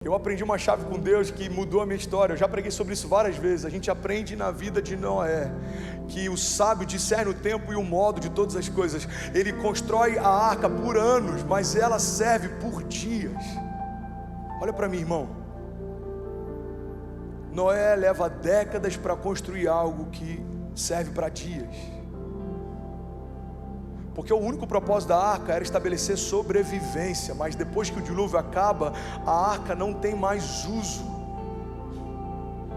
Eu aprendi uma chave com Deus que mudou a minha história. Eu já preguei sobre isso várias vezes. A gente aprende na vida de Noé que o sábio discerne o tempo e o modo de todas as coisas. Ele constrói a arca por anos, mas ela serve por dias. Olha para mim, irmão. Noé leva décadas para construir algo que serve para dias. Porque o único propósito da arca era estabelecer sobrevivência, mas depois que o dilúvio acaba, a arca não tem mais uso.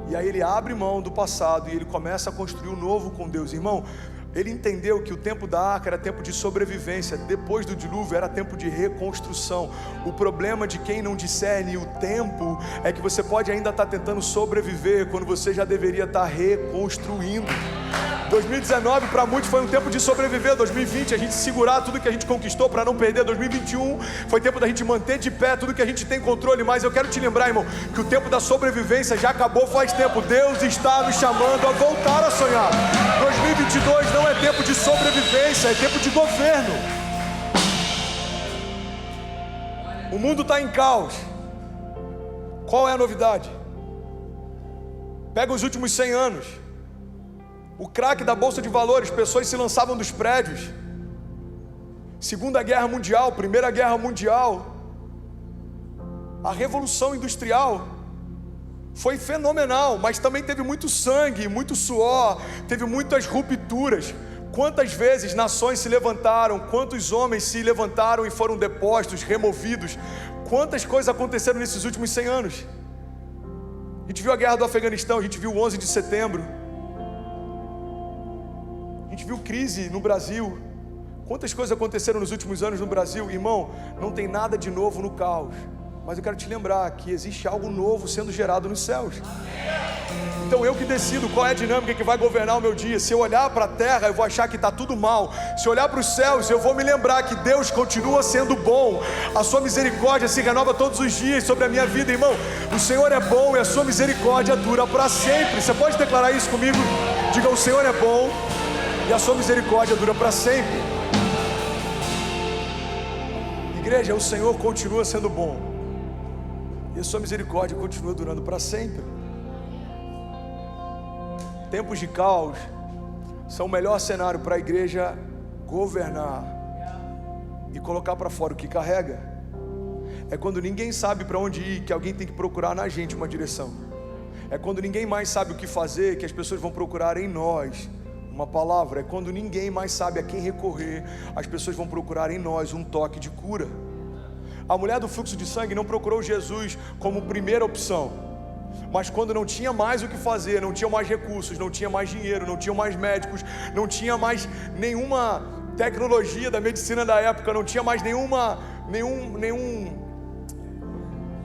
E aí ele abre mão do passado e ele começa a construir o novo com Deus. Irmão, ele entendeu que o tempo da arca era tempo de sobrevivência, depois do dilúvio era tempo de reconstrução. O problema de quem não discerne o tempo é que você pode ainda estar tentando sobreviver quando você já deveria estar reconstruindo. 2019 para muitos foi um tempo de sobreviver. 2020 a gente segurar tudo que a gente conquistou para não perder. 2021 foi tempo da gente manter de pé tudo que a gente tem controle. Mas eu quero te lembrar, irmão, que o tempo da sobrevivência já acabou faz tempo. Deus está nos chamando a voltar a sonhar. 2022 não é tempo de sobrevivência, é tempo de governo. O mundo está em caos. Qual é a novidade? Pega os últimos 100 anos. O craque da Bolsa de Valores, pessoas se lançavam dos prédios. Segunda Guerra Mundial, Primeira Guerra Mundial, a Revolução Industrial foi fenomenal, mas também teve muito sangue, muito suor, teve muitas rupturas. Quantas vezes nações se levantaram, quantos homens se levantaram e foram depostos, removidos. Quantas coisas aconteceram nesses últimos 100 anos. A gente viu a guerra do Afeganistão, a gente viu o 11 de setembro. A gente viu crise no Brasil. Quantas coisas aconteceram nos últimos anos no Brasil? Irmão, não tem nada de novo no caos. Mas eu quero te lembrar que existe algo novo sendo gerado nos céus. Então eu que decido qual é a dinâmica que vai governar o meu dia. Se eu olhar para a terra, eu vou achar que está tudo mal. Se eu olhar para os céus, eu vou me lembrar que Deus continua sendo bom. A sua misericórdia se renova todos os dias sobre a minha vida, irmão. O Senhor é bom e a sua misericórdia dura para sempre. Você pode declarar isso comigo? Diga: o Senhor é bom e a sua misericórdia dura para sempre. Igreja, o Senhor continua sendo bom e a sua misericórdia continua durando para sempre. Tempos de caos são o melhor cenário para a igreja governar e colocar para fora o que carrega. É quando ninguém sabe para onde ir, que alguém tem que procurar na gente uma direção. É quando ninguém mais sabe o que fazer, que as pessoas vão procurar em nós uma palavra. É quando ninguém mais sabe a quem recorrer, as pessoas vão procurar em nós um toque de cura. A mulher do fluxo de sangue não procurou Jesus como primeira opção, mas quando não tinha mais o que fazer, não tinha mais recursos, não tinha mais dinheiro, não tinha mais médicos, não tinha mais nenhuma tecnologia da medicina da época, não tinha mais nenhum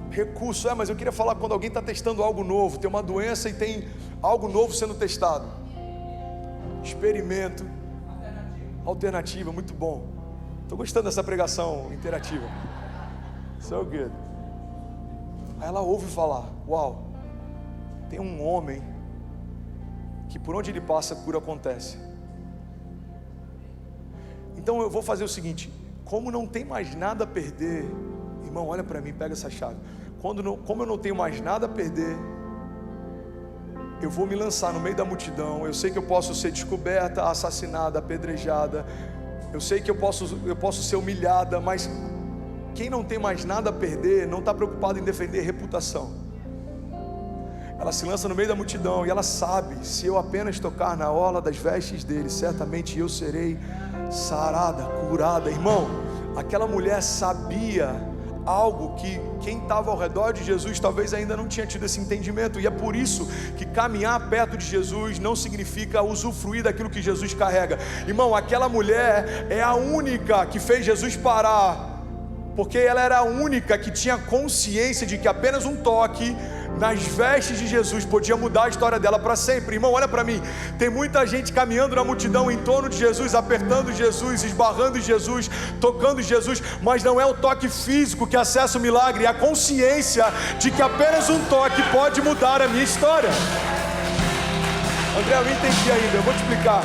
recurso. Mas eu queria falar quando alguém está testando algo novo, tem uma doença e tem algo novo sendo testado. Experimento, alternativa, muito bom. Estou gostando dessa pregação interativa. So good. Aí ela ouve falar: uau, tem um homem que por onde ele passa a cura acontece. Então eu vou fazer o seguinte: como não tem mais nada a perder, irmão, olha para mim, pega essa chave. Como eu não tenho mais nada a perder, eu vou me lançar no meio da multidão. Eu sei que eu posso ser descoberta, assassinada, apedrejada. Eu sei que eu posso ser humilhada, mas quem não tem mais nada a perder não está preocupado em defender reputação. Ela se lança no meio da multidão e ela sabe: se eu apenas tocar na orla das vestes dele, certamente eu serei sarada, curada. Irmão, aquela mulher sabia algo que quem estava ao redor de Jesus talvez ainda não tinha tido esse entendimento. E é por isso que caminhar perto de Jesus não significa usufruir daquilo que Jesus carrega. Irmão, aquela mulher é a única que fez Jesus parar, porque ela era a única que tinha consciência de que apenas um toque nas vestes de Jesus podia mudar a história dela para sempre. Irmão, olha para mim, tem muita gente caminhando na multidão em torno de Jesus, apertando Jesus, esbarrando em Jesus, tocando em Jesus, mas não é o toque físico que acessa o milagre, é a consciência de que apenas um toque pode mudar a minha história. André, eu não entendi ainda, eu vou te explicar.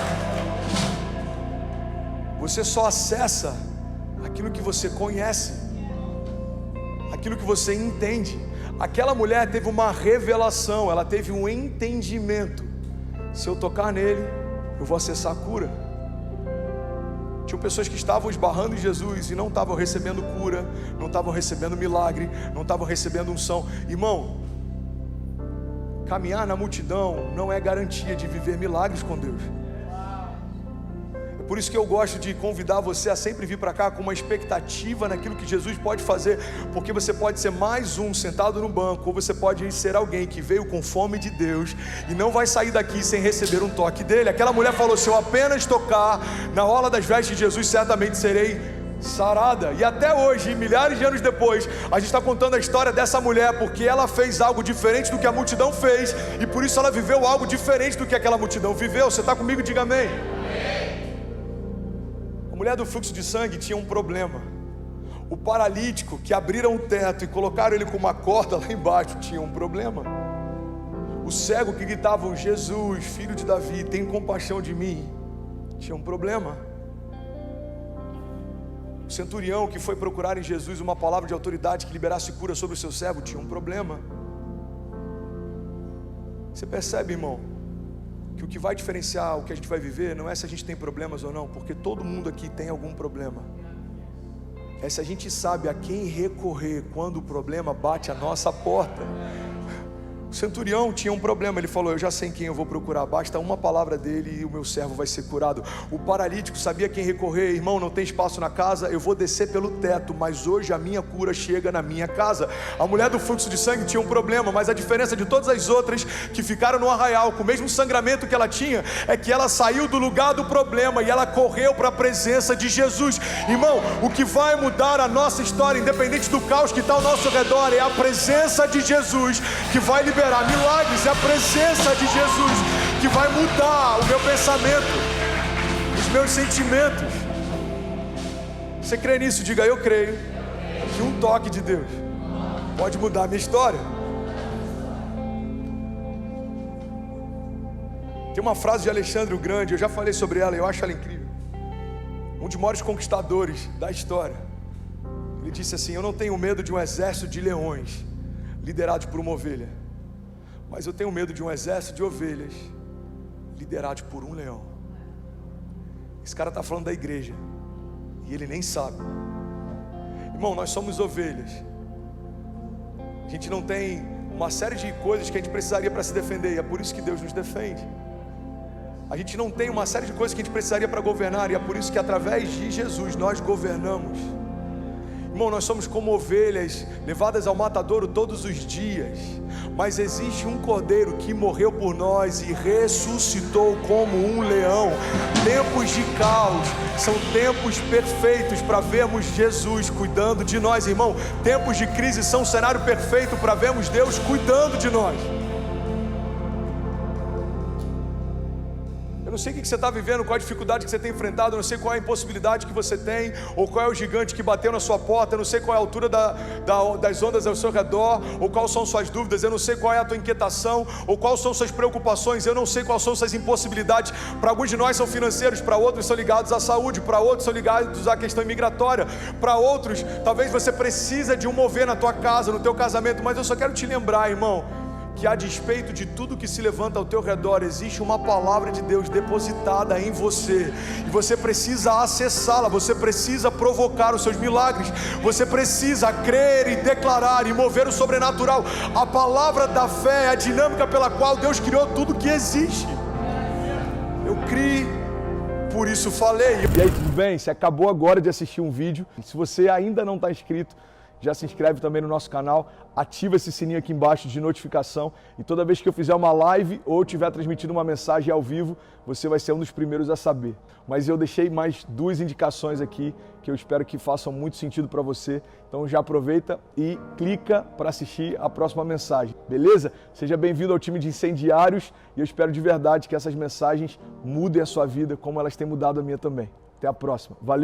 Você só acessa aquilo que você conhece, aquilo que você entende. Aquela mulher teve uma revelação, ela teve um entendimento. Se eu tocar nele, eu vou acessar a cura. Tinham pessoas que estavam esbarrando em Jesus e não estavam recebendo cura, não estavam recebendo milagre, não estavam recebendo unção. Irmão, caminhar na multidão não é garantia de viver milagres com Deus. É por isso que eu gosto de convidar você a sempre vir para cá com uma expectativa naquilo que Jesus pode fazer, porque você pode ser mais um sentado no banco, ou você pode ser alguém que veio com fome de Deus e não vai sair daqui sem receber um toque dele. Aquela mulher falou: se eu apenas tocar na orla das vestes de Jesus, certamente serei sarada. E até hoje, milhares de anos depois, a gente está contando a história dessa mulher, porque ela fez algo diferente do que a multidão fez, e por isso ela viveu algo diferente do que aquela multidão viveu. Você está comigo? Diga amém. A mulher do fluxo de sangue tinha um problema. O paralítico que abriram o teto e colocaram ele com uma corda lá embaixo tinha um problema. O cego que gritavam: Jesus, filho de Davi, tem compaixão de mim, tinha um problema. O centurião que foi procurar em Jesus uma palavra de autoridade que liberasse cura sobre o seu servo tinha um problema. Você percebe, irmão, que o que vai diferenciar o que a gente vai viver não é se a gente tem problemas ou não, porque todo mundo aqui tem algum problema. É se a gente sabe a quem recorrer quando o problema bate a nossa porta. O centurião tinha um problema, ele falou: eu já sei quem eu vou procurar, basta uma palavra dele e o meu servo vai ser curado. O paralítico sabia quem recorrer: irmão, não tem espaço na casa, eu vou descer pelo teto, mas hoje a minha cura chega na minha casa. A mulher do fluxo de sangue tinha um problema, mas a diferença de todas as outras que ficaram no arraial com o mesmo sangramento que ela tinha, é que ela saiu do lugar do problema e ela correu para a presença de Jesus. Irmão, o que vai mudar a nossa história, independente do caos que está ao nosso redor, é a presença de Jesus que vai liberar milagres. É a presença de Jesus que vai mudar o meu pensamento, os meus sentimentos. Você crê nisso? Diga: eu creio que um toque de Deus pode mudar a minha história. Tem uma frase de Alexandre o Grande, eu já falei sobre ela, eu acho ela incrível. Um dos maiores conquistadores da história. Ele disse assim: eu não tenho medo de um exército de leões liderados por uma ovelha, mas eu tenho medo de um exército de ovelhas liderados por um leão. Esse cara está falando da igreja e ele nem sabe. Irmão, nós somos ovelhas. A gente não tem uma série de coisas que a gente precisaria para se defender, e é por isso que Deus nos defende. A gente não tem uma série de coisas que a gente precisaria para governar, e é por isso que através de Jesus nós governamos. Irmão, nós somos como ovelhas levadas ao matadouro todos os dias, mas existe um cordeiro que morreu por nós e ressuscitou como um leão. Tempos de caos são tempos perfeitos para vermos Jesus cuidando de nós, irmão. Tempos de crise são um cenário perfeito para vermos Deus cuidando de nós. Eu não sei o que você está vivendo, qual a dificuldade que você tem enfrentado, eu não sei qual é a impossibilidade que você tem, ou qual é o gigante que bateu na sua porta, eu não sei qual é a altura das ondas ao seu redor, ou quais são suas dúvidas, eu não sei qual é a tua inquietação, ou quais são suas preocupações, eu não sei quais são suas impossibilidades. Para alguns de nós são financeiros, para outros são ligados à saúde, para outros são ligados à questão imigratória, para outros talvez você precisa de um mover na tua casa, no teu casamento, mas eu só quero te lembrar, irmão, que a despeito de tudo que se levanta ao teu redor, existe uma palavra de Deus depositada em você, e você precisa acessá-la, você precisa provocar os seus milagres, você precisa crer e declarar e mover o sobrenatural. A palavra da fé é a dinâmica pela qual Deus criou tudo que existe. Eu criei, por isso falei. E aí, tudo bem? Você acabou agora de assistir um vídeo, se você ainda não está inscrito, já se inscreve também no nosso canal, ativa esse sininho aqui embaixo de notificação, e toda vez que eu fizer uma live ou estiver transmitindo uma mensagem ao vivo, você vai ser um dos primeiros a saber. Mas eu deixei mais 2 indicações aqui que eu espero que façam muito sentido para você, então já aproveita e clica para assistir a próxima mensagem, beleza? Seja bem-vindo ao time de incendiários, e eu espero de verdade que essas mensagens mudem a sua vida como elas têm mudado a minha também. Até a próxima, valeu!